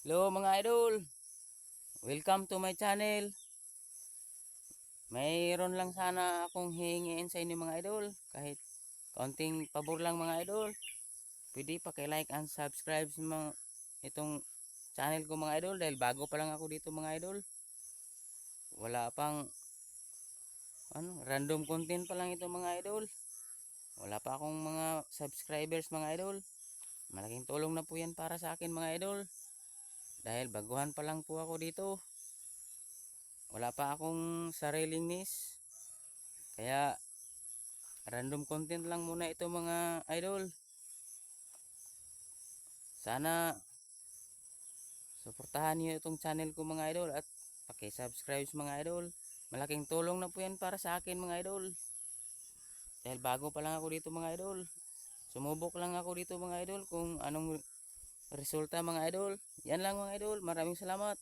Hello mga idol, welcome to my channel. Mayroon lang sana akong hihingiin sa inyo mga idol. Kahit kaunting pabor lang mga idol. Pwede paki-like and subscribe sa itong channel ko mga idol. Dahil bago pa lang ako dito mga idol. Wala pang random content pa lang ito mga idol. Wala pa akong mga subscribers mga idol. Malaking tulong na po yan para sa akin mga idol. Dahil baguhan pa lang po ako dito. Wala pa akong sariling niche. Kaya random content lang muna ito mga idol. Sana suportahan niyo itong channel ko mga idol at paki-subscribe mga idol. Malaking tulong na po yan para sa akin mga idol. Dahil bago pa lang ako dito mga idol. Sumubok lang ako dito mga idol kung anong resulta mga idol. Yan lang mga idol. Maraming salamat.